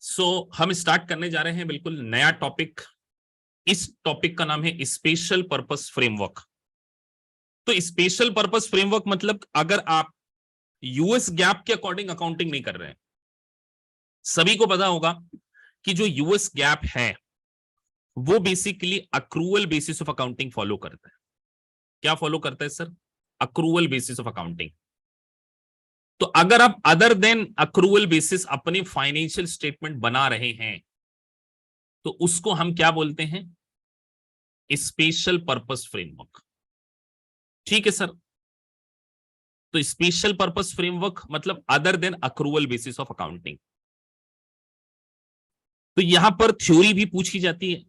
हम स्टार्ट करने जा रहे हैं बिल्कुल नया टॉपिक। इस टॉपिक का नाम है स्पेशल पर्पस फ्रेमवर्क। तो स्पेशल पर्पस फ्रेमवर्क मतलब अगर आप यूएस गैप के अकॉर्डिंग अकाउंटिंग नहीं कर रहे हैं, सभी को पता होगा कि जो यूएस गैप है वो basically accrual basis of accounting follow करता है। क्या फॉलो करता है sir? Accrual basis of accounting. तो अगर आप अदर देन अक्रूवल बेसिस अपने फाइनेंशियल स्टेटमेंट बना रहे हैं तो उसको हम क्या बोलते हैं? Special purpose framework. ठीक है सर। तो स्पेशल पर्पस फ्रेमवर्क मतलब other than accrual basis of accounting. तो यहां पर थ्योरी भी पूछी जाती है।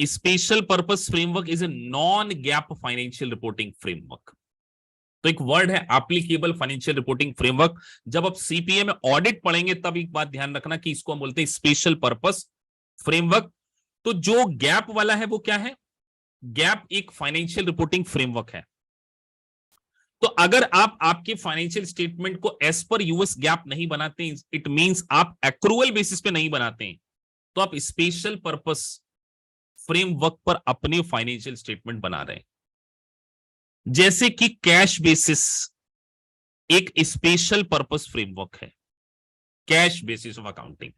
Special purpose framework is a non gap financial reporting framework. तो एक वर्ड है एप्लीकेबल फाइनेंशियल रिपोर्टिंग फ्रेमवर्क। जब आप सीपीए में ऑडिट पढ़ेंगे तब एक बात ध्यान रखना कि इसको हम बोलते हैं स्पेशल पर्पस फ्रेमवर्क। तो जो गैप वाला है वो क्या है? गैप एक फाइनेंशियल रिपोर्टिंग फ्रेमवर्क है। तो अगर आप आपके फाइनेंशियल स्टेटमेंट को एज पर यूएस गैप नहीं बनाते, इट मींस आप एक्रूवल बेसिस पे नहीं बनाते हैं, तो आप स्पेशल पर्पस फ्रेमवर्क पर अपने फाइनेंशियल स्टेटमेंट बना रहे हैं। जैसे कि कैश बेसिस एक स्पेशल पर्पस फ्रेमवर्क है, कैश बेसिस ऑफ अकाउंटिंग।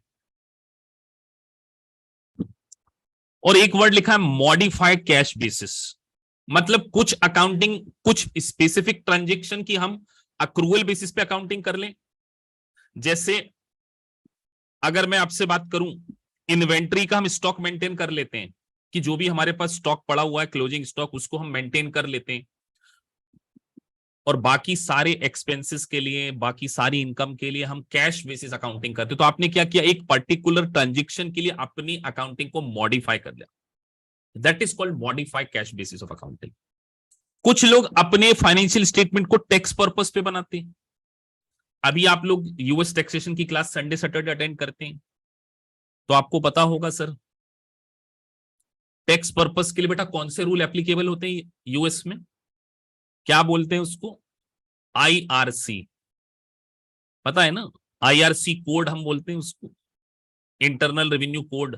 और एक वर्ड लिखा है मॉडिफाइड कैश बेसिस, मतलब कुछ अकाउंटिंग, कुछ स्पेसिफिक ट्रांजैक्शन की हम अक्रूवल बेसिस पे अकाउंटिंग कर लें। जैसे अगर मैं आपसे बात करूं, इन्वेंट्री का हम स्टॉक मेंटेन कर लेते हैं कि जो भी हमारे पास स्टॉक पड़ा हुआ है क्लोजिंग स्टॉक, उसको हम मेंटेन कर लेते हैं। और बाकी सारे एक्सपेंसेस के लिए, बाकी सारी इनकम के लिए हम कैश बेसिस अकाउंटिंग करते हैं। तो आपने क्या किया? एक पर्टिकुलर ट्रांजैक्शन के लिए अपनी अकाउंटिंग को मॉडिफाई कर लिया। That is called modified cash basis of accounting. कुछ लोग अपने फाइनेंशियल स्टेटमेंट को टैक्स पर्पस पे बनाते हैं। अभी आप लोग यूएस टैक्सेशन की क्लास संडे सैटरडे अटेंड करते हैं, तो आपको पता होगा सर टैक्स पर्पस के लिए बेटा कौन से रूल एप्लीकेबल होते हैं यूएस में? क्या बोलते हैं उसको? आईआरसी। पता है ना? आईआरसी कोड हम बोलते हैं उसको, इंटरनल रेवेन्यू कोड।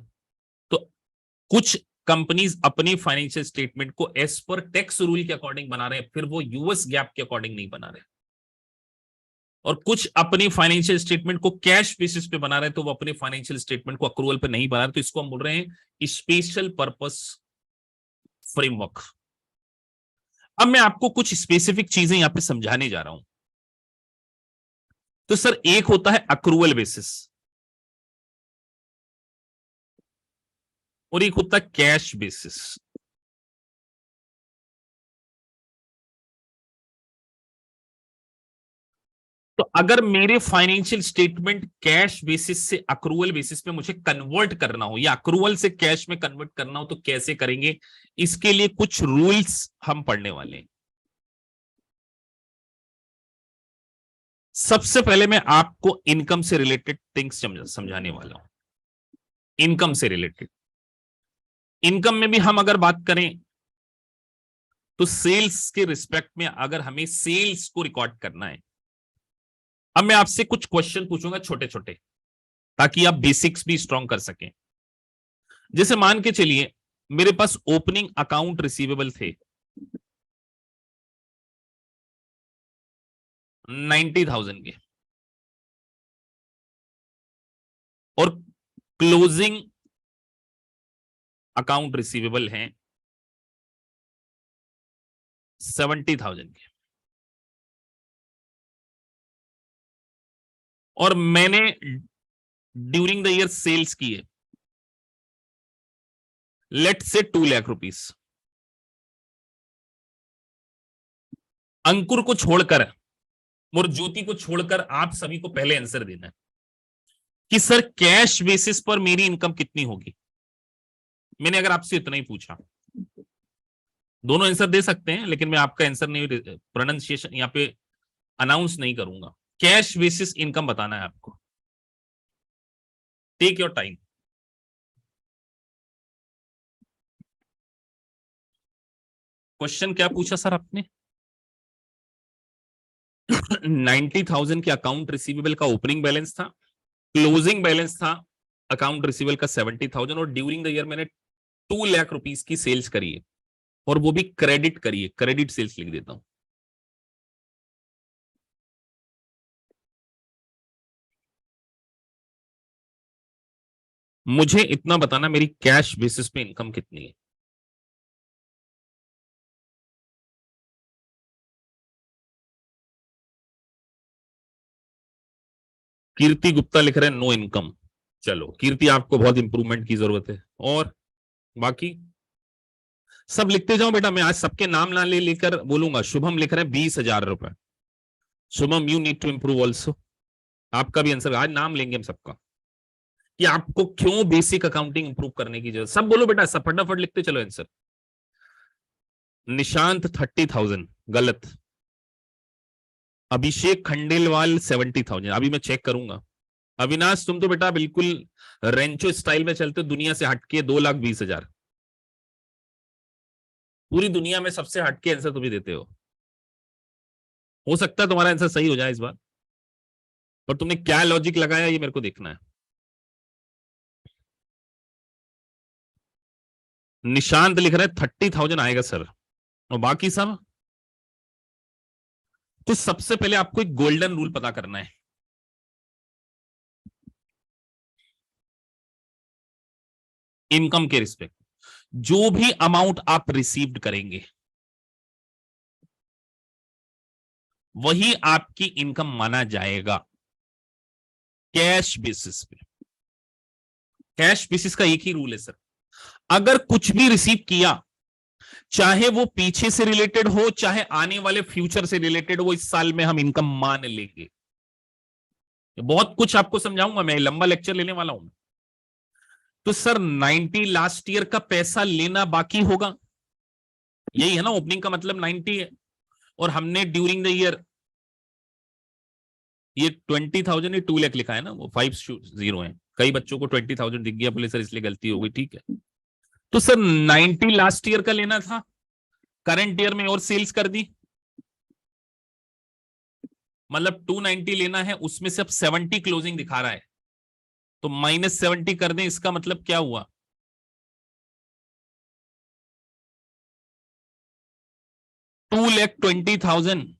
तो कुछ कंपनीज अपने फाइनेंशियल स्टेटमेंट को एज पर टैक्स रूल के अकॉर्डिंग बना रहे हैं, फिर वो यूएस गैप के अकॉर्डिंग नहीं बना रहे। और कुछ अपनी फाइनेंशियल स्टेटमेंट को कैश बेसिस पे बना रहे हैं, तो वो अपने फाइनेंशियल स्टेटमेंट को अक्रूवल पे नहीं बना रहे। तो इसको हम बोल रहे हैं स्पेशल पर्पस फ्रेमवर्क। अब मैं आपको कुछ स्पेसिफिक चीजें यहां पे समझाने जा रहा हूं। तो सर एक होता है अक्रूवल बेसिस और एक होता है कैश बेसिस। तो अगर मेरे फाइनेंशियल स्टेटमेंट कैश बेसिस से अक्रूवल बेसिस पे मुझे कन्वर्ट करना हो या अक्रूवल से कैश में कन्वर्ट करना हो तो कैसे करेंगे? इसके लिए कुछ रूल्स हम पढ़ने वाले हैं। सबसे पहले मैं आपको इनकम से रिलेटेड थिंग्स समझाने वाला हूं। इनकम से रिलेटेड, इनकम में भी हम अगर बात करें तो सेल्स के रिस्पेक्ट में अगर हमें सेल्स को रिकॉर्ड करना है, अब मैं आपसे कुछ क्वेश्चन पूछूंगा छोटे छोटे, ताकि आप बेसिक्स भी स्ट्रॉन्ग कर सकें। जैसे मान के चलिए मेरे पास ओपनिंग अकाउंट रिसीवेबल थे 90,000 के और क्लोजिंग अकाउंट रिसीवेबल हैं 70,000 के, और मैंने ड्यूरिंग द ईयर सेल्स किए लेट से 2 लाख रुपीस। अंकुर को छोड़कर और ज्योति को छोड़कर आप सभी को पहले आंसर देना है कि सर कैश बेसिस पर मेरी इनकम कितनी होगी। मैंने अगर आपसे इतना ही पूछा, दोनों आंसर दे सकते हैं लेकिन मैं आपका आंसर नहीं, प्रोनाउंसिएशन यहां पे अनाउंस नहीं करूंगा। कैश बेसिस इनकम बताना है आपको। Take your time. क्वेश्चन क्या पूछा सर आपने? 90,000 के अकाउंट रिसीवेबल का ओपनिंग बैलेंस था, क्लोजिंग बैलेंस था अकाउंट रिसीवेबल का 70,000 और ड्यूरिंग द ईयर मैंने 2 लाख रुपीस की सेल्स करी है और वो भी क्रेडिट करी है, क्रेडिट सेल्स लिख देता हूं। मुझे इतना बताना मेरी कैश बेसिस पे इनकम कितनी है। कीर्ति गुप्ता लिख रहे हैं नो इनकम। चलो कीर्ति, आपको बहुत इंप्रूवमेंट की जरूरत है। और बाकी सब लिखते जाओ बेटा, मैं आज सबके नाम ना ले लेकर बोलूंगा। शुभम लिख रहे हैं 20,000 रुपए। Shubham, you need to improve also. आपका भी आंसर आज नाम लेंगे हम सबका कि आपको क्यों बेसिक अकाउंटिंग इंप्रूव करने की जरूरत। सब बोलो बेटा, सब फटाफट लिखते चलो आंसर। निशांत 30,000 गलत। अभिषेक खंडेलवाल 70,000, अभी मैं चेक करूंगा। अविनाश तुम तो बेटा बिल्कुल रेंचो स्टाइल में चलते हो, दुनिया से हटके 2,20,000। पूरी दुनिया में सबसे हटके आंसर तुम ही देते हो सकता है तुम्हारा आंसर सही हो जाए इस बार, पर तुमने क्या लॉजिक लगाया ये मेरे को देखना है। निशांत लिख रहा है 30,000 आएगा सर, और बाकी सब। तो सबसे पहले आपको एक गोल्डन रूल पता करना है। इनकम के रिस्पेक्ट जो भी अमाउंट आप रिसीव्ड करेंगे वही आपकी इनकम माना जाएगा कैश बेसिस पे। कैश बेसिस का एक ही रूल है सर, अगर कुछ भी रिसीव किया, चाहे वो पीछे से रिलेटेड हो चाहे आने वाले फ्यूचर से रिलेटेड हो, इस साल में हम इनकम मान लेंगे। बहुत कुछ आपको समझाऊंगा, मैं लंबा लेक्चर लेने वाला हूं। तो सर 90 लास्ट ईयर का पैसा लेना बाकी होगा, यही है ना ओपनिंग का मतलब 90 है। और हमने ड्यूरिंग द ईयर ये 20,000 2 लाख लिखा है ना, वो 5 0 है। कई बच्चों को 20,000 दिख गया, बोले सर इसलिए गलती हो गई, ठीक है। तो सर 90 लास्ट ईयर का लेना था, करंट ईयर में और सेल्स कर दी, मतलब 290 लेना है, उसमें से अब 70 क्लोजिंग दिखा रहा है, तो -70 कर दें, इसका मतलब क्या हुआ? 2,20,000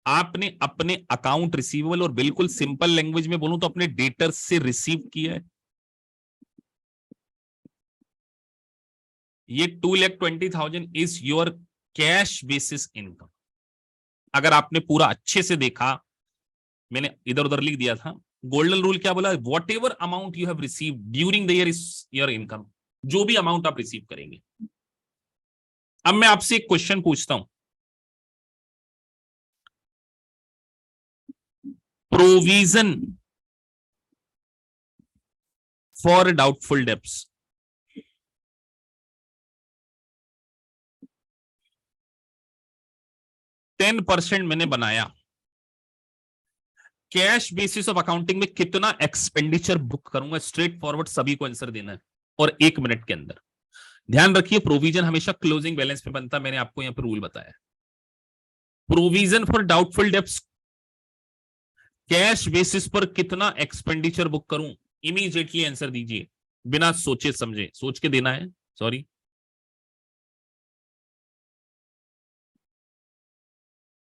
आपने अपने अकाउंट रिसीवेबल और बिल्कुल सिंपल लैंग्वेज में बोलूं तो अपने डेटर से रिसीव किया है। ये 2,20,000 is your cash basis income. अगर आपने पूरा अच्छे से देखा, मैंने इधर उधर लिख दिया था। गोल्डन रूल क्या बोला? What ever amount you have receive during the year is your income. जो भी अमाउंट आप रिसीव करेंगे। अब मैं आपसे एक क्वेश्चन पूछता हूं, प्रोविजन फॉर डाउटफुल डेब्ट्स 10% मैंने बनाया, कैश बेसिस ऑफ अकाउंटिंग में कितना एक्सपेंडिचर बुक करूंगा? स्ट्रेट फॉरवर्ड सभी को आंसर देना है और 1 मिनट के अंदर। ध्यान रखिए, प्रोविजन हमेशा क्लोजिंग बैलेंस पे बनता है, मैंने आपको यहां पर रूल बताया। Provision for doubtful debts cash basis पर कितना एक्सपेंडिचर बुक करूं? इमीडिएटली आंसर दीजिए, बिना सोचे समझे, सोच के देना है, सॉरी।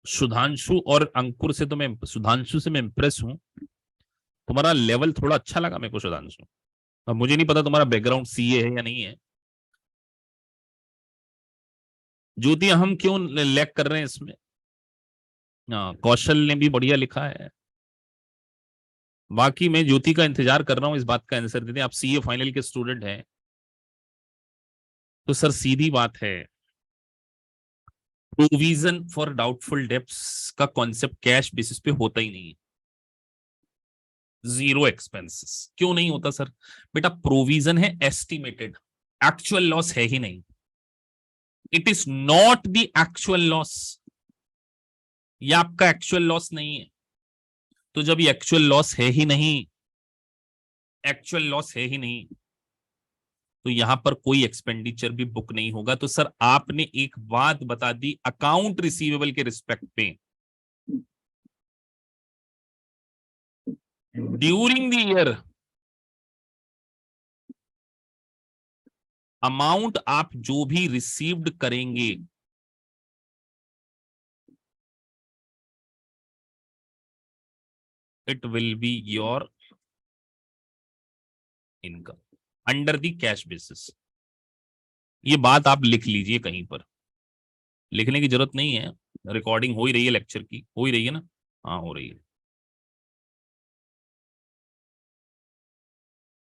सुधांशु और अंकुर से तो मैं, सुधांशु से मैं इंप्रेस हूं, तुम्हारा लेवल थोड़ा अच्छा लगा मेरे को सुधांशु। अब मुझे नहीं पता तुम्हारा बैकग्राउंड सीए है या नहीं है। ज्योति, हम क्यों लैग कर रहे हैं इसमें? हाँ, कौशल ने भी बढ़िया लिखा है। बाकी मैं ज्योति का इंतजार कर रहा हूं, इस बात का आंसर देते हैं। आप सीए फाइनल के स्टूडेंट हैं, तो सर सीधी बात है, प्रोविजन फॉर डाउटफुल डेब्ट्स का कॉन्सेप्ट कैश बेसिस पे होता ही नहीं है। जीरो एक्सपेंसेस क्यों नहीं होता सर? बेटा प्रोविजन है एस्टिमेटेड, एक्चुअल लॉस है ही नहीं। It is not the actual loss, ये आपका एक्चुअल लॉस नहीं है। तो जब ये एक्चुअल लॉस है ही नहीं, एक्चुअल लॉस है ही नहीं, तो यहां पर कोई एक्सपेंडिचर भी बुक नहीं होगा। तो सर आपने एक बात बता दी अकाउंट रिसीवेबल के रिस्पेक्ट पे, ड्यूरिंग द ईयर अमाउंट आप जो भी रिसीव्ड करेंगे it will be your income under the cash basis. ये बात आप लिख लीजिए, कहीं पर लिखने की जरूरत नहीं है, रिकॉर्डिंग हो ही रही है लेक्चर की, हो ही रही है ना? हाँ हो रही है।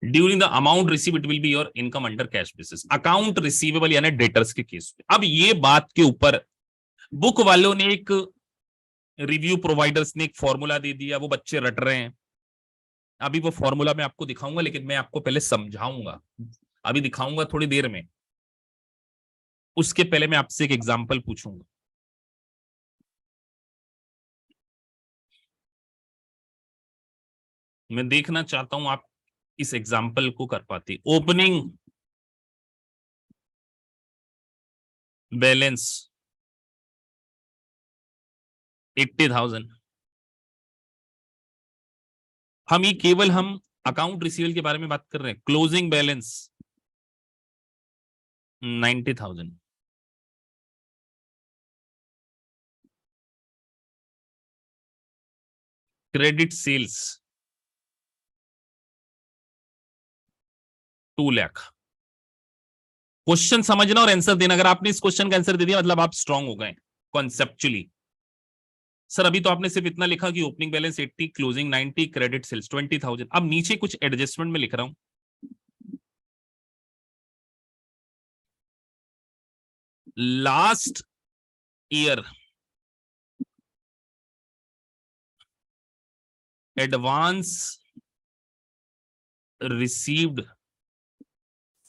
During the amount receive it will be your income under cash basis, account receivable यानी डेटर्स के केस में। अब ये बात के ऊपर बुक वालों ने एक, रिव्यू प्रोवाइडर्स ने एक फॉर्मूला दे दिया, वो बच्चे रट रहे हैं। अभी वो फॉर्मूला मैं आपको दिखाऊंगा, लेकिन मैं आपको पहले समझाऊंगा, अभी दिखाऊंगा थोड़ी देर में, उसके पहले मैं आपसे एक एग्जांपल पूछूंगा। मैं देखना चाहता हूं आप इस एग्जांपल को कर पाते। Opening balance 80,000। हम ये केवल हम अकाउंट रिसीवेबल के बारे में बात कर रहे हैं। Closing balance 90,000। Credit sales 2 lakh. Question समझना और आंसर देना। अगर आपने इस क्वेश्चन का आंसर दे दिया मतलब आप स्ट्रांग हो गए कॉन्सेप्चुअली। सर अभी तो आपने सिर्फ इतना लिखा कि opening balance 80, closing 90, credit sales 20,000। अब नीचे कुछ एडजस्टमेंट में लिख रहा हूं। Last year advance received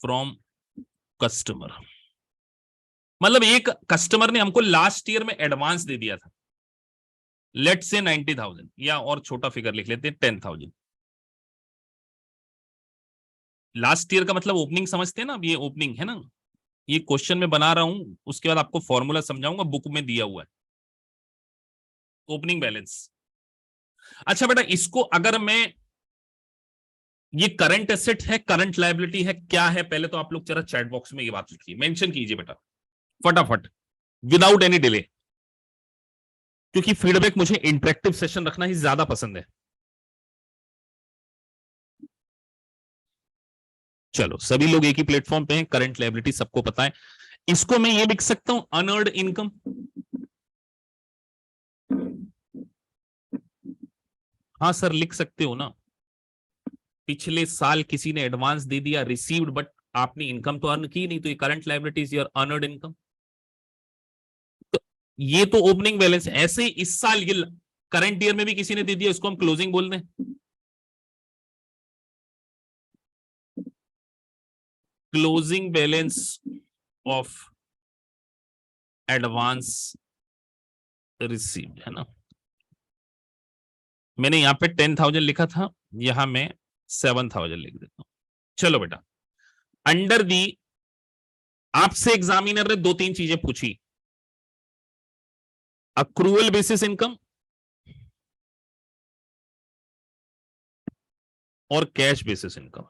from customer, मतलब एक कस्टमर ने हमको लास्ट ईयर में एडवांस दे दिया था, लेट से 90,000, या और छोटा फिगर लिख लेते हैं 10,000। लास्ट ईयर का मतलब ओपनिंग समझते हैं ना? अब ये ओपनिंग है ना, ये क्वेश्चन में बना रहा हूं, उसके बाद आपको फॉर्मूला समझाऊंगा, बुक में दिया हुआ है ओपनिंग बैलेंस। अच्छा बेटा, इसको अगर मैं, ये करंट एसेट है, करंट लायबिलिटी है, क्या है? पहले तो आप लोग जरा चैट बॉक्स में ये बात लिखिए, मेंशन कीजिए बेटा फटाफट, विदाउट एनी डिले, क्योंकि फीडबैक मुझे इंटरेक्टिव सेशन रखना ही ज्यादा पसंद है। चलो सभी लोग एक ही प्लेटफॉर्म पे हैं, करंट लायबिलिटी सबको पता है। इसको मैं ये लिख सकता हूं अनअर्न्ड इनकम। हाँ सर लिख सकते हो ना, पिछले साल किसी ने एडवांस दे दिया, रिसीव्ड, बट आपने इनकम तो अर्न की नहीं, तो ये current liabilities your unearned income. तो ये तो ओपनिंग बैलेंस है। ऐसे ही इस साल ये करंट ईयर में भी किसी ने दे दिया, इसको हम क्लोजिंग बोल दें। Closing balance of advance received है ना। मैंने यहां पे 10,000 लिखा था, यहां मैं 7,000 लिख देता हूं। चलो बेटा, अंडर दी, आपसे एग्जामिनर ने 2-3 चीजें पूछी, अक्रूवल बेसिस इनकम और cash basis income.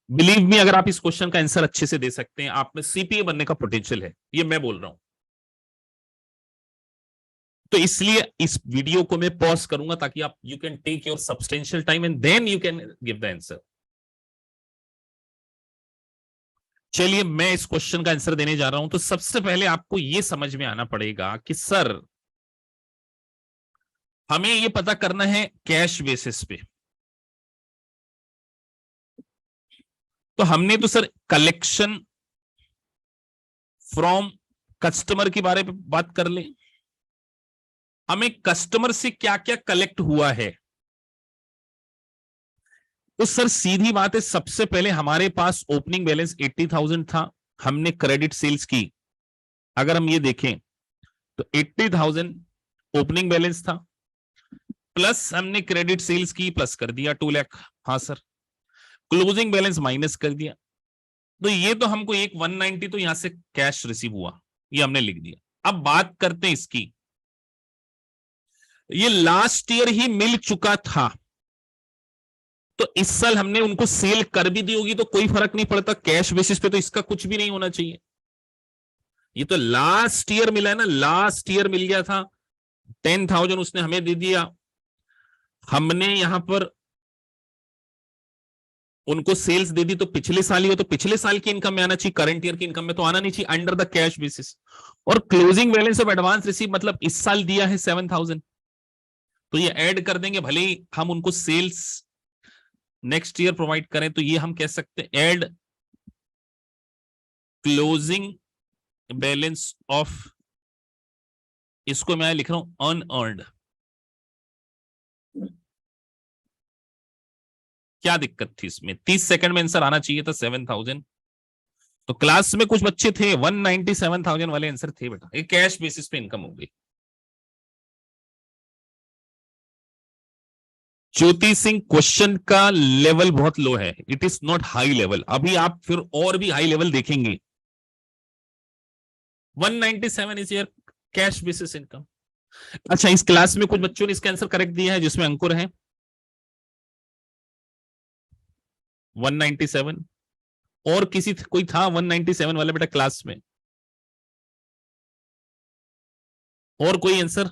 Believe me, अगर आप इस क्वेश्चन का आंसर अच्छे से दे सकते हैं, आप में सीपीए बनने का पोटेंशियल है, ये मैं बोल रहा हूं। तो इसलिए इस वीडियो को मैं पॉज करूंगा ताकि आप, you can take your substantial time and then you can give the answer. चलिए मैं इस क्वेश्चन का आंसर देने जा रहा हूं। तो सबसे पहले आपको यह समझ में आना पड़ेगा कि सर हमें यह पता करना है कैश बेसिस पे। तो हमने तो सर कलेक्शन फ्रॉम कस्टमर के बारे में बात कर ले, हमें कस्टमर से क्या क्या कलेक्ट हुआ है। तो सर सीधी बात है, सबसे पहले हमारे पास ओपनिंग बैलेंस 80,000 था, हमने क्रेडिट सेल्स की। अगर हम ये देखें तो 80,000 ओपनिंग बैलेंस था, प्लस हमने क्रेडिट सेल्स की, प्लस कर दिया 2 लाख। हाँ सर, क्लोजिंग बैलेंस माइनस कर दिया। तो ये तो हमको एक 190 तो यहां से कैश रिसीव हुआ, ये हमने लिख दिया। अब बात करते हैं इसकी, ये लास्ट ईयर ही मिल चुका था, तो इस साल हमने उनको सेल कर भी दी होगी तो कोई फर्क नहीं पड़ता, कैश बेसिस पे तो इसका कुछ भी नहीं होना चाहिए। ये तो लास्ट ईयर मिला है ना, लास्ट ईयर मिल गया था, 10,000 उसने हमें दे दिया, हमने यहां पर उनको सेल्स दे दी, तो पिछले साल ही हो तो पिछले साल की इनकम में आना चाहिए, करंट ईयर की इनकम में तो आना नहीं चाहिए, अंडर द कैश बेसिस। और closing balance of advance receive मतलब इस साल दिया है 7,000, तो ये ऐड कर देंगे, भले ही हम उनको सेल्स नेक्स्ट ईयर प्रोवाइड करें, तो ये हम कह सकते हैं ऐड क्लोजिंग बैलेंस ऑफ, इसको मैं लिख रहा हूं अनअर्न्ड। क्या दिक्कत थी इसमें, 30 सेकंड में आंसर आना चाहिए था 7,000। तो क्लास में कुछ बच्चे थे 197,000 वाले आंसर थे बेटा, ये कैश बेसिस पे इनकम हो गई। ज्योति सिंह, क्वेश्चन का लेवल बहुत लो है, it is not high level, अभी आप फिर और भी हाई लेवल देखेंगे। 197 is your cash basis income. अच्छा, इस क्लास में कुछ बच्चों ने इसका आंसर करेक्ट दिया है, जिसमें अंकुर है 197, और किसी कोई था 197 वाला बेटा क्लास में, और कोई आंसर?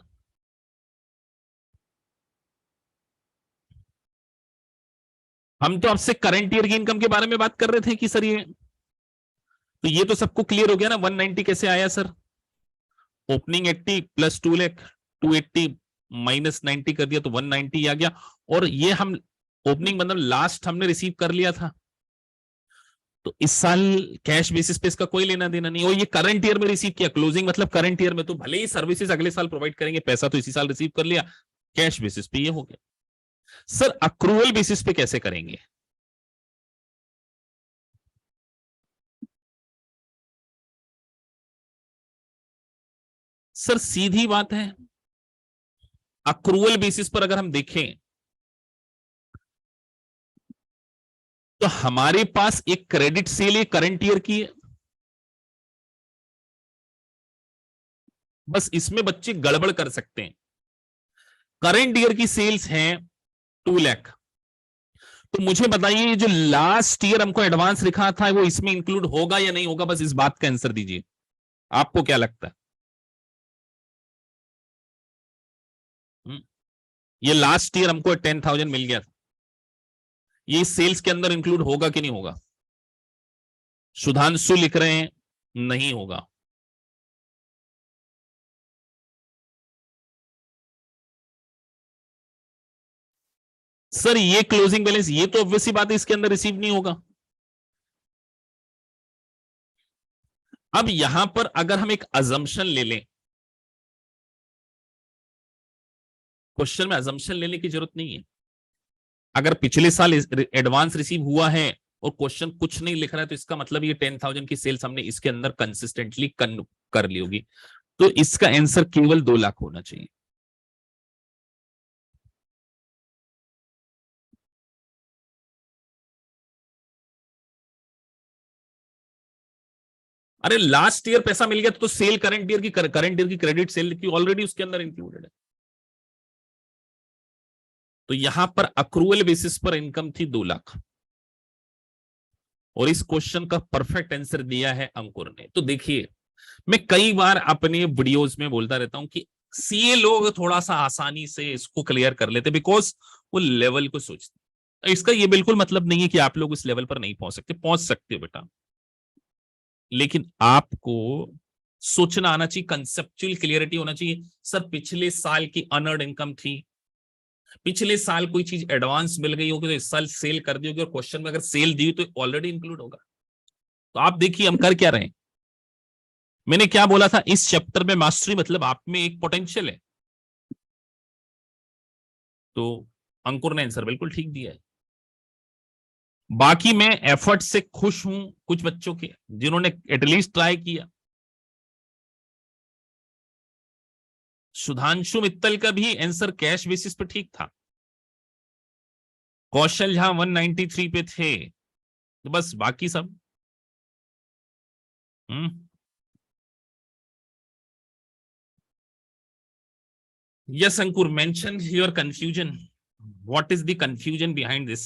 हम तो आपसे करंट ईयर की इनकम के बारे में बात कर रहे थे कि सर ये, तो ये तो सबको क्लियर हो गया ना, 190 कैसे आया sir? Opening 80 plus 2 lakh, 280 minus 90 कर दिया तो 190 आ गया। और ये हम ओपनिंग मतलब लास्ट हमने रिसीव कर लिया था, तो इस साल कैश बेसिस पे इसका कोई लेना देना नहीं, और ये करंट ईयर में रिसीव किया, क्लोजिंग मतलब करंट ईयर में, तो भले ही सर्विसेज अगले साल प्रोवाइड करेंगे, पैसा तो इसी साल रिसीव कर लिया, कैश बेसिस पे ये हो गया। सर अक्रूवल बेसिस पे कैसे करेंगे? सर सीधी बात है, अक्रूवल बेसिस पर अगर हम देखें तो हमारे पास एक क्रेडिट सेल है करंट ईयर की है, बस इसमें बच्चे गड़बड़ कर सकते हैं। करंट ईयर की सेल्स हैं 2 लाख, तो मुझे बताइए जो लास्ट ईयर हमको एडवांस लिखा था वो इसमें इंक्लूड होगा या नहीं होगा, बस इस बात का आंसर दीजिए, आपको क्या लगता है? हुँ? ये लास्ट ईयर हमको 10,000 मिल गया था, ये सेल्स के अंदर इंक्लूड होगा कि नहीं होगा? सुधांशु लिख रहे हैं नहीं होगा। सर ये क्लोजिंग बैलेंस, ये तो ऑब्वियस सी बात है इसके अंदर रिसीव नहीं होगा। अब यहां पर अगर हम एक अजम्पशन ले लें, क्वेश्चन में अजम्पशन लेने की जरूरत नहीं है, अगर पिछले साल एडवांस रिसीव हुआ है और क्वेश्चन कुछ नहीं लिख रहा है, तो इसका मतलब ये 10,000 की सेल्स हमने इसके अंदर कंसिस्टेंटली कर ली होगी, तो इसका आंसर केवल 2 लाख होना चाहिए। अरे लास्ट ईयर पैसा मिल गया तो सेल करंट ईयर की, करंट ईयर की क्रेडिट सेल की ऑलरेडी उसके अंदर इंक्लूडेड है, तो यहां पर अक्रूवल बेसिस पर इनकम थी 2 लाख, और इस क्वेश्चन का परफेक्ट आंसर दिया है अंकुर ने। तो देखिए, मैं कई बार अपने वीडियोस में बोलता रहता हूं कि सीए लोग थोड़ा सा आसानी से इसको क्लियर कर लेते, बिकॉज वो लेवल को सोचते। इसका ये बिल्कुल मतलब नहीं है कि आप लोग उस लेवल पर नहीं पहुंच सकते, पहुंच सकते हो बेटा, लेकिन आपको सोचना आना चाहिए, कंसेप्चुअल क्लियरिटी होना चाहिए। सर पिछले साल की अनअर्न्ड इनकम थी, पिछले साल कोई चीज एडवांस मिल गई होगी तो इस साल सेल कर दी होगी, और क्वेश्चन में अगर सेल दी तो ऑलरेडी इंक्लूड होगा। तो आप देखिए हम कर क्या रहे हैं, मैंने क्या बोला था, इस चैप्टर में मास्टरी मतलब आप में एक पोटेंशियल है, तो अंकुर ने आंसर बिल्कुल ठीक दिया है। बाकी मैं एफर्ट से खुश हूं कुछ बच्चों के जिन्होंने एटलीस्ट ट्राई किया। सुधांशु मित्तल का भी आंसर कैश बेसिस पे ठीक था, कौशल झा 193 पे थे, तो बस बाकी सब हम्म Yes, Ankur, mention your confusion. What is the confusion behind this?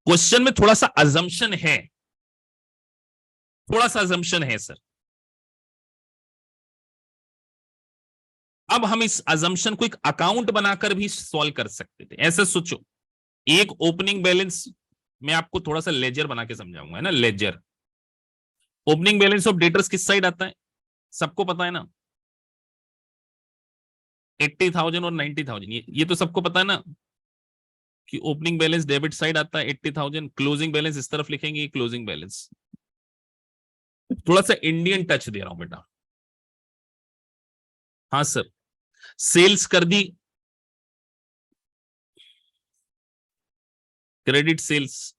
Question में थोड़ा सा अजम्पशन है, थोड़ा सा अजम्पशन है सर। अब हम इस अजम्पशन को एक अकाउंट बनाकर भी सॉल्व कर सकते थे। ऐसे सोचो, एक ओपनिंग बैलेंस, मैं आपको थोड़ा सा लेजर बना के समझाऊंगा, है ना, ledger. Opening balance of debtors किस साइड आता है, सबको पता है ना, 80,000 और 90,000, ये तो सबको पता है ना कि ओपनिंग बैलेंस डेबिट साइड आता है 80,000, क्लोजिंग बैलेंस इस तरफ लिखेंगे, क्लोजिंग बैलेंस। थोड़ा सा इंडियन टच दे रहा हूं बेटा। हाँ सर, सेल्स कर दी, क्रेडिट सेल्स।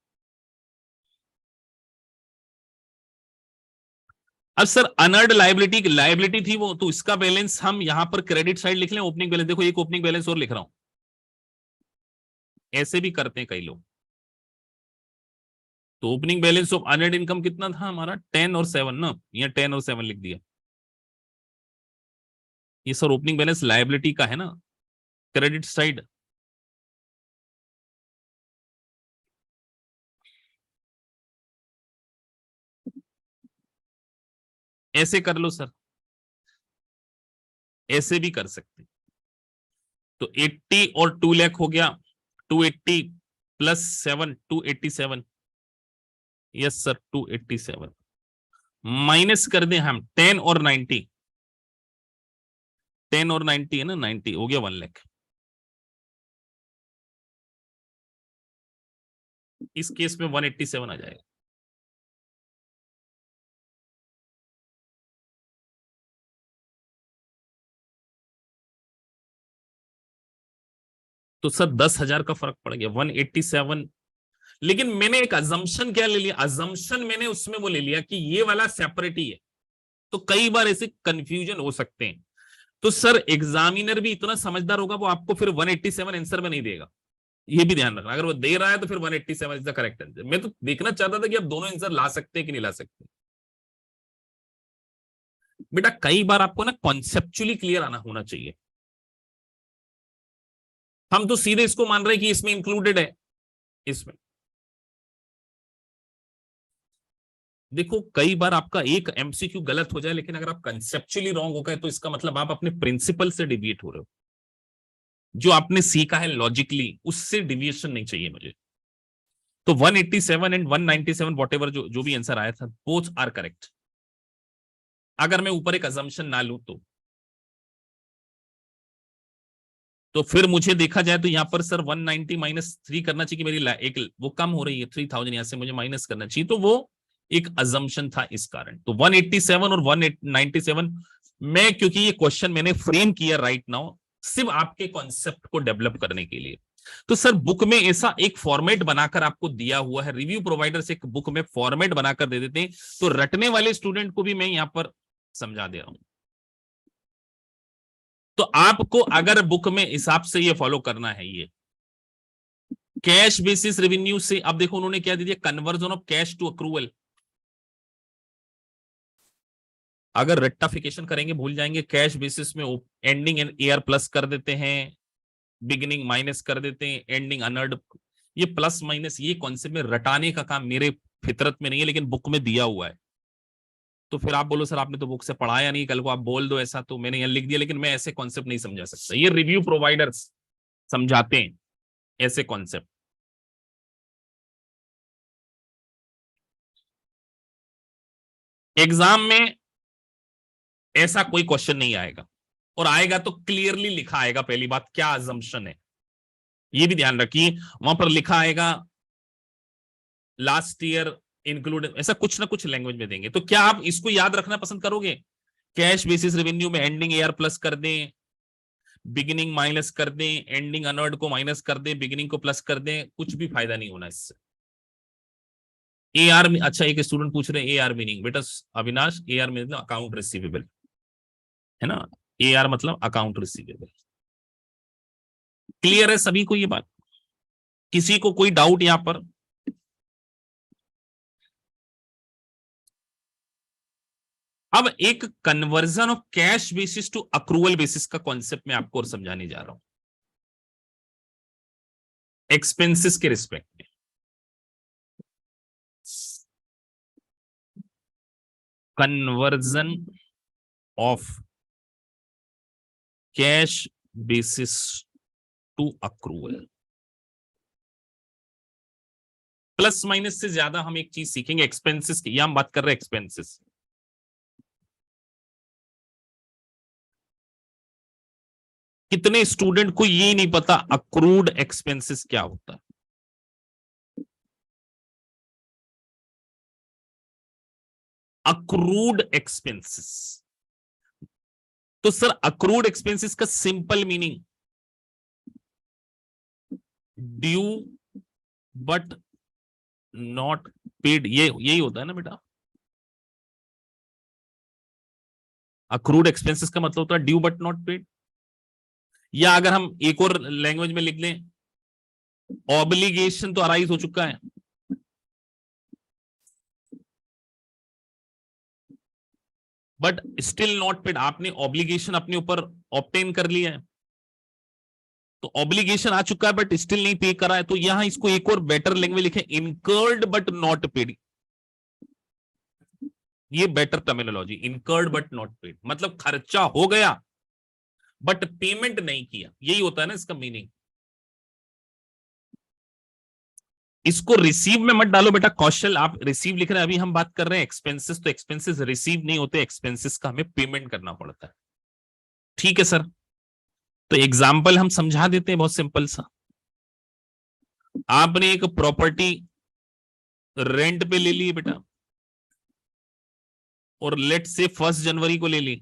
अब सर अनर्ड लाइबिलिटी, लाइबिलिटी थी वो, तो इसका बैलेंस हम यहां पर क्रेडिट साइड लिख लें, ओपनिंग बैलेंस। देखो एक ओपनिंग बैलेंस और लिख रहा हूं, ऐसे भी करते हैं कई लोग। तो opening balance of honoured income कितना था हमारा, 10 और 7 ना, यहाँ 10 और 7 लिख दिया। ये सर ओपनिंग बैलेंस लायबिलिटी का है ना, क्रेडिट साइड। ऐसे कर लो सर, ऐसे भी कर सकते। तो 80 और 2 लाख हो गया, 280 प्लस 7, 287। यस सर, 287 माइनस कर दें हम 10 और 90, 10 और 90 है ना, 90 हो गया 1 लाख। इस केस में 187 आ जाएगा। तो सर 10,000 का फर्क पड़ गया, 187। लेकिन मैंने एक अजम्पशन क्या ले लिया, अजम्पशन मैंने उसमें वो ले लिया कि ये वाला सेपरेट ही है। तो कई बार ऐसे कंफ्यूजन हो सकते हैं। तो सर एग्जामिनर भी इतना समझदार होगा, वो आपको फिर 187 आंसर में नहीं देगा। ये भी ध्यान रखना, अगर वो दे रहा है तो फिर 187 इज द करेक्ट आंसर। मैं तो देखना चाहता था कि आप दोनों आंसर ला सकते हैं कि नहीं ला सकते। बेटा कई बार आपको ना कॉन्सेप्चुअली क्लियर आना होना चाहिए। हम तो सीधे इसको मान रहे हैं कि इसमें इंक्लूडेड है, इसमें। देखो कई बार आपका एक एमसीक्यू गलत हो जाए, लेकिन अगर आप कंसेप्चुअली रॉन्ग हो गए तो इसका मतलब आप अपने प्रिंसिपल से डिविएट हो रहे हो। जो आपने सीखा है लॉजिकली, उससे डिविएशन नहीं चाहिए मुझे। तो 187 एंड 197 वॉट एवर जो भी आंसर आया था, बोथ आर करेक्ट, अगर मैं ऊपर एक अजम्पशन ना लूं तो। तो फिर मुझे देखा जाए तो यहां पर सर 190 माइनस 3 करना चाहिए कि मेरी एक वो कम हो रही है 3000, यहां से मुझे माइनस करना चाहिए। तो वो एक अजम्पशन था इस कारण। तो 187 और 197 मैं, क्योंकि ये क्वेश्चन मैंने फ्रेम किया राइट नाउ सिर्फ आपके कॉन्सेप्ट को डेवलप करने के लिए। तो सर बुक में ऐसा एक फॉर्मेट बनाकर आपको दिया हुआ है, रिव्यू प्रोवाइडर से एक बुक में फॉर्मेट बनाकर दे देते हैं, तो रटने वाले स्टूडेंट को भी मैं यहां पर समझा दे रहा हूं। तो आपको अगर बुक में हिसाब से ये फॉलो करना है, ये कैश बेसिस रेवेन्यू से, अब देखो उन्होंने क्या दे दिया, conversion of cash to accrual. अगर रेक्टिफिकेशन करेंगे भूल जाएंगे, कैश बेसिस में एंडिंग एयर प्लस कर देते हैं, बिगिनिंग माइनस कर देते हैं, एंडिंग अनर्ड। ये प्लस माइनस ये कॉन्सेप्ट में रटाने का काम मेरे फितरत में नहीं है, लेकिन बुक में दिया हुआ है। तो फिर आप बोलो सर आपने तो बुक से पढ़ाया नहीं, कल को आप बोल दो ऐसा, तो मैंने यहाँ लिख दिया, लेकिन मैं ऐसे कॉन्सेप्ट नहीं समझा सकता। ये रिव्यू प्रोवाइडर्स समझाते हैं ऐसे कॉन्सेप्ट। एग्जाम में ऐसा कोई क्वेश्चन नहीं आएगा, और आएगा तो क्लियरली लिखा आएगा, पहली बात क्या अजम्पशन है ये भी ध्यान रखिए। वहां पर लिखा आएगा लास्ट ईयर इंक्लूड, ऐसा कुछ ना कुछ लैंग्वेज में देंगे। तो क्या आप इसको याद रखना पसंद करोगे, कैश बेसिस रेवेन्यू में एंडिंग एआर प्लस कर दें, बिगिनिंग माइनस कर दें, एंडिंग अनर्ड को माइनस कर दें, बिगिनिंग को प्लस कर दें, कुछ भी फायदा नहीं होना इससे। ए आर में, अच्छा एक स्टूडेंट पूछ रहे हैं ए आर मीनिंग, बेटा अविनाश ए आर मतलब अकाउंट रिसीवेबल है ना, ए आर मतलब अकाउंट रिसीवेबल। क्लियर है सभी को ये बात, किसी को कोई डाउट यहां पर? अब एक conversion of cash basis to accrual basis का कॉन्सेप्ट मैं आपको और समझाने जा रहा हूं एक्सपेंसेस के रिस्पेक्ट में। Conversion of cash basis to accrual, plus minus से ज्यादा हम एक चीज सीखेंगे एक्सपेंसेस की, यहां हम बात कर रहे हैं एक्सपेंसेस। कितने स्टूडेंट को ये नहीं पता अक्रूड एक्सपेंसेस क्या होता है? अक्रूड एक्सपेंसेस, तो सर अक्रूड एक्सपेंसेस का simple meaning due but not paid, ये यही होता है ना बेटा। अक्रूड एक्सपेंसेस का मतलब होता है ड्यू बट नॉट पेड, या अगर हम एक और लैंग्वेज में लिख लें, ऑब्लिगेशन तो अराइज हो चुका है, बट स्टिल नॉट पेड, आपने ऑब्लिगेशन अपने ऊपर ऑब्टेन कर लिया है, तो ऑब्लिगेशन आ चुका है बट स्टिल नहीं पे करा है, तो यहां इसको एक और बेटर लैंग्वेज लिखे, इनकर्ड बट नॉट पेड। ये better terminology, incurred but not paid, मतलब खर्चा हो गया बट पेमेंट नहीं किया, यही होता है ना इसका मीनिंग। इसको रिसीव में मत डालो बेटा कौशल, आप रिसीव लिख रहे हैं, अभी हम बात कर रहे हैं एक्सपेंसेस, तो एक्सपेंसेस रिसीव नहीं होते, एक्सपेंसेस का हमें पेमेंट करना पड़ता है। ठीक है सर, तो एग्जाम्पल हम समझा देते हैं बहुत सिंपल सा। आपने एक प्रॉपर्टी रेंट पे ले ली बेटा, और लेट से 1 जनवरी को ले ली,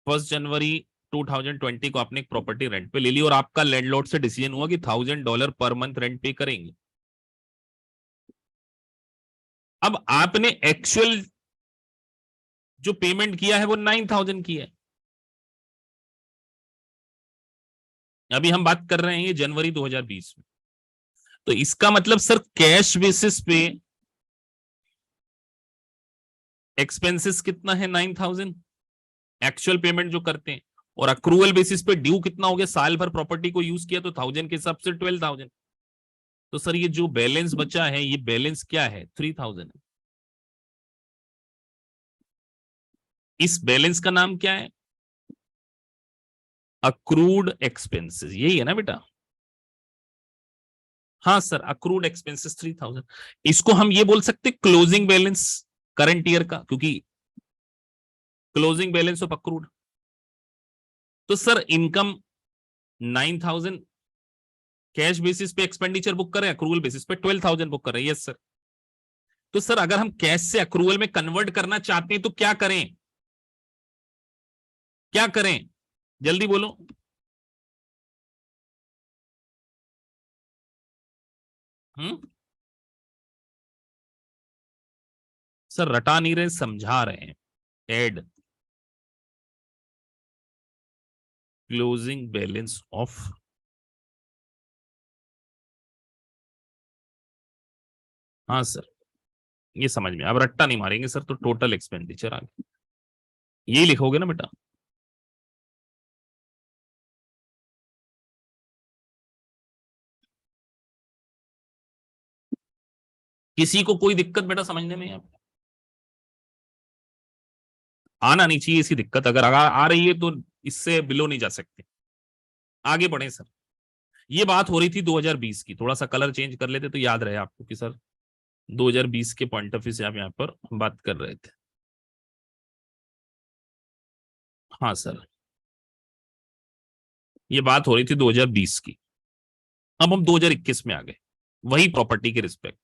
1 जनवरी 2020 को आपने एक प्रॉपर्टी रेंट पे ले ली, और आपका लैंडलॉर्ड से डिसीजन हुआ कि $1000 पर मंथ रेंट पे करेंगे। अब आपने एक्चुअल जो पेमेंट किया है वो 9000 की है। अभी हम बात कर रहे हैं ये जनवरी 2020 में, तो इसका मतलब सर कैश बेसिस पे एक्सपेंसेस कितना है 9000, एक्चुअल पेमेंट जो करते हैं, और अक्रूवल बेसिस पे ड्यू कितना हो गया, साल भर प्रॉपर्टी को यूज किया तो 1000 के हिसाब से 12000। तो सर ये जो बैलेंस बचा है, ये बैलेंस क्या है, 3000 है। इस बैलेंस का नाम क्या है, अक्रूड एक्सपेंसेस, यही है ना बेटा। हाँ सर, अक्रूड एक्सपेंसेस 3000, इसको हम ये बोल सकते क्लोजिंग बैलेंस करंट ईयर का, क्योंकि क्लोजिंग बैलेंस ऑफ अक्रूड। तो सर इनकम 9000 कैश बेसिस पे एक्सपेंडिचर बुक करें, अक्रूवल बेसिस पे 12000 बुक करें, यस सर। तो सर अगर हम कैश से अक्रूवल में कन्वर्ट करना चाहते हैं तो क्या करें, क्या करें, जल्दी बोलो। हम्म, सर रटा नहीं रहे, समझा रहे हैं। एड क्लोजिंग बैलेंस ऑफ, हाँ सर ये समझ में, अब रट्टा नहीं मारेंगे सर, तो टोटल एक्सपेंडिचर आ गया, यही लिखोगे ना बेटा। किसी को कोई दिक्कत बेटा समझने में, आना नहीं चाहिए इसकी दिक्कत, अगर आ रही है तो इससे बिलो नहीं जा सकते। आगे बढ़े सर, ये बात हो रही थी 2020 की, थोड़ा सा कलर चेंज कर लेते तो याद रहे आपको कि सर 2020 के पॉइंट ऑफ व्यू से आप यहाँ पर बात कर रहे थे। हाँ सर, ये बात हो रही थी 2020 की, अब हम 2021 में आ गए, वही प्रॉपर्टी के रिस्पेक्ट,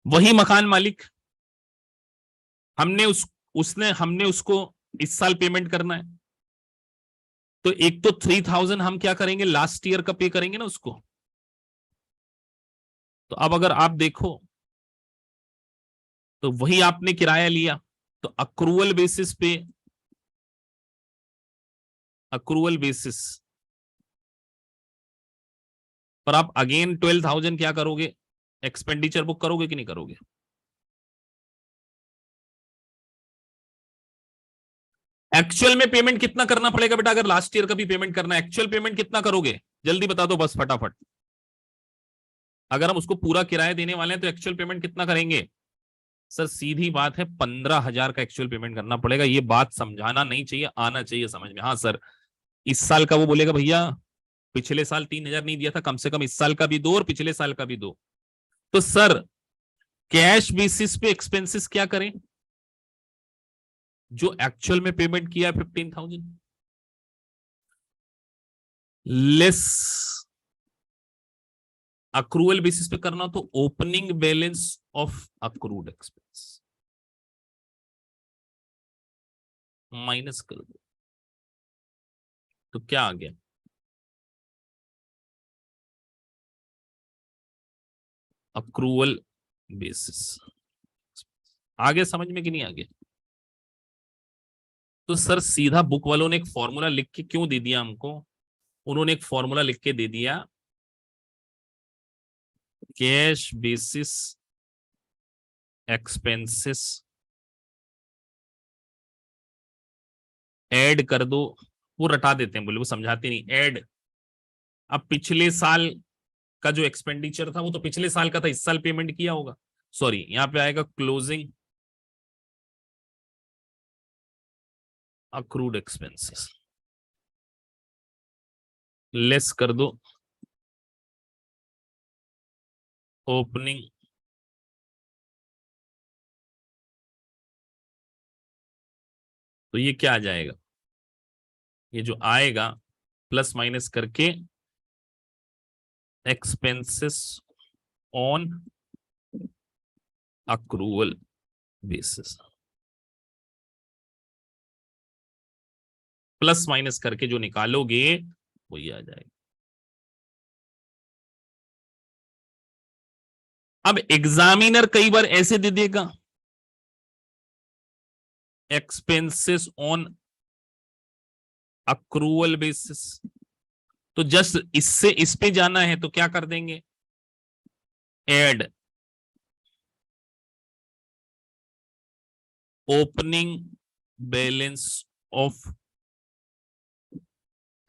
वही मकान मालिक, हमने हमने उसको इस साल पेमेंट करना है, तो एक तो 3000 हम क्या करेंगे, लास्ट ईयर का पे करेंगे ना उसको। तो अब अगर आप देखो, तो वही आपने किराया लिया, तो अक्रूवल बेसिस पे, अक्रूवल बेसिस पर आप अगेन 12000 क्या करोगे, एक्सपेंडिचर बुक करोगे कि नहीं करोगे। एक्चुअल में पेमेंट कितना करना पड़ेगा बेटा? अगर लास्ट ईयर का भी पेमेंट करना है, एक्चुअल पेमेंट कितना करोगे? जल्दी बता दो बस फटाफट। अगर हम उसको पूरा किराया देने वाले हैं तो एक्चुअल पेमेंट कितना करेंगे? सर सीधी बात है, 15,000 का एक्चुअल पेमेंट करना पड़ेगा। ये बात समझाना नहीं चाहिए, आना चाहिए समझ में। हाँ सर, इस साल का वो बोलेगा भैया पिछले साल 3,000 नहीं दिया था, कम से कम इस साल का भी दो और पिछले साल का भी दो। तो सर कैश बेसिस पे एक्सपेंसेस क्या करें? जो एक्चुअल में पेमेंट किया है 15,000 लेस अक्रूवल बेसिस पे करना, तो opening balance of accrued expense minus कर दो, तो क्या आ गया? Accrual basis. आगे समझ में कि नहीं आ गया? तो सर सीधा बुक वालों ने एक फॉर्मूला लिख के क्यों दे दिया हमको? उन्होंने एक फॉर्मूला लिख के दे दिया, कैश बेसिस एक्सपेंसेस ऐड कर दो। वो रटा देते हैं, बोले वो समझाते नहीं, ऐड। अब पिछले साल का जो एक्सपेंडिचर था वो तो पिछले साल का था, इस साल पेमेंट किया होगा। सॉरी, यहां पे आएगा क्लोजिंग अक्रूड एक्सपेंसेस, लेस कर दो ओपनिंग। तो ये क्या आ जाएगा? ये जो आएगा प्लस माइनस करके expenses on accrual basis, plus minus करके जो निकालोगे वो ये आ जाएगा। अब एग्जामिनर कई बार ऐसे दे देगा, एक्सपेंसेस ऑन अक्रूवल बेसिस, तो जस्ट इससे इस पे जाना है तो क्या कर देंगे? Add opening balance of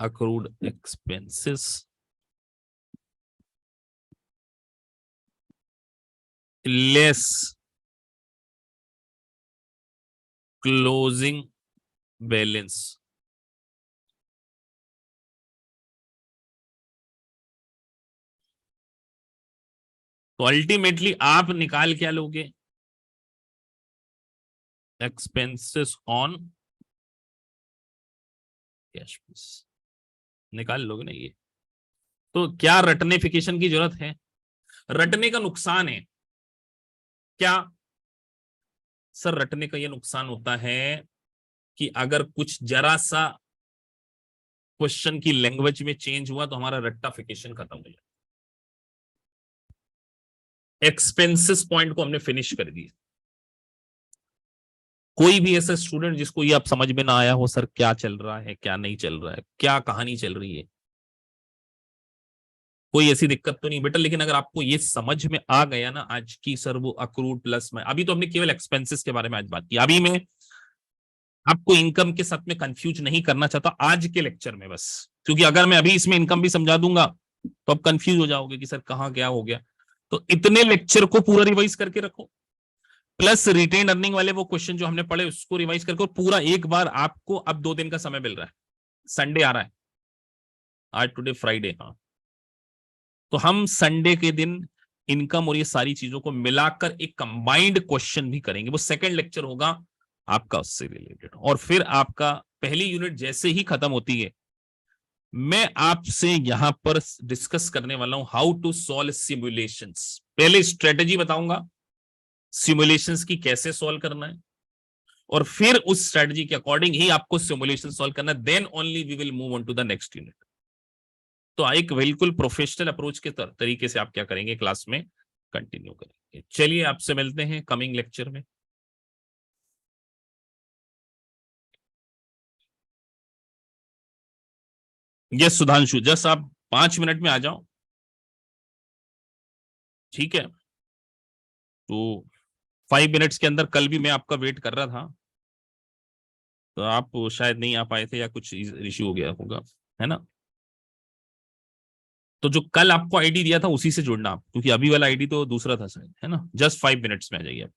accrued expenses less closing balance. तो अल्टीमेटली आप निकाल क्या लोगे? एक्सपेंसेस ऑन कैश निकाल लोगे ना ये। तो क्या रटनेफिकेशन की जरूरत है? रटने का नुकसान है क्या? सर रटने का ये नुकसान होता है कि अगर कुछ जरा सा क्वेश्चन की लैंग्वेज में चेंज हुआ तो हमारा रट्टाफिकेशन खत्म हो जाए। एक्सपेंसेस पॉइंट को हमने फिनिश कर दिया। कोई भी ऐसा स्टूडेंट जिसको ये आप समझ में ना आया हो सर क्या चल रहा है क्या नहीं चल रहा है, क्या कहानी चल रही है, कोई ऐसी दिक्कत तो नहीं बेटा? लेकिन अगर आपको ये समझ में आ गया ना आज की सर वो अक्रूड प्लस में, अभी तो हमने केवल एक्सपेंसेस के बारे में आज बात की, अभी मैं आपको इनकम के साथ में कंफ्यूज नहीं करना चाहता आज के लेक्चर में बस, क्योंकि अगर मैं अभी इसमें इनकम भी समझा दूंगा तो आप कंफ्यूज हो जाओगे कि सर कहाँ क्या हो गया। तो इतने लेक्चर को पूरा रिवाइज करके रखो, प्लस रिटेन अर्निंग वाले वो क्वेश्चन जो हमने पढ़े उसको रिवाइज करके, और पूरा एक बार आपको अब 2 दिन का समय मिल रहा है, संडे आ रहा है, आज टुडे फ्राइडे, हाँ, तो हम संडे के दिन इनकम और ये सारी चीजों को मिलाकर एक कंबाइंड क्वेश्चन भी करेंगे, वो सेकंड लेक्चर होगा आपका उससे रिलेटेड। और फिर आपका पहली यूनिट जैसे ही खत्म होती है मैं आपसे यहां पर डिस्कस करने वाला हूं हाउ टू सॉल्व सिमुलेशंस। पहले स्ट्रेटेजी बताऊंगा सिमुलेशंस की कैसे सॉल्व करना है, और फिर उस स्ट्रेटेजी के अकॉर्डिंग ही आपको सिमुलेशन सॉल्व करना है, then only we will move on to the next unit. तो एक बिल्कुल प्रोफेशनल अप्रोच के तरीके से आप क्या करेंगे क्लास में कंटिन्यू करेंगे। चलिए आपसे मिलते हैं कमिंग लेक्चर में। यस सुधांशु, जस्ट आप 5 मिनट में आ जाओ, ठीक है? तो 5 मिनट्स के अंदर, कल भी मैं आपका वेट कर रहा था तो आप शायद नहीं आ पाए थे या कुछ इश्यू हो गया होगा, है ना। तो जो कल आपको आईडी दिया था उसी से जुड़ना आप, क्योंकि अभी वाला आईडी तो दूसरा था शायद, है ना। जस्ट 5 मिनट्स में आ जाइए आप।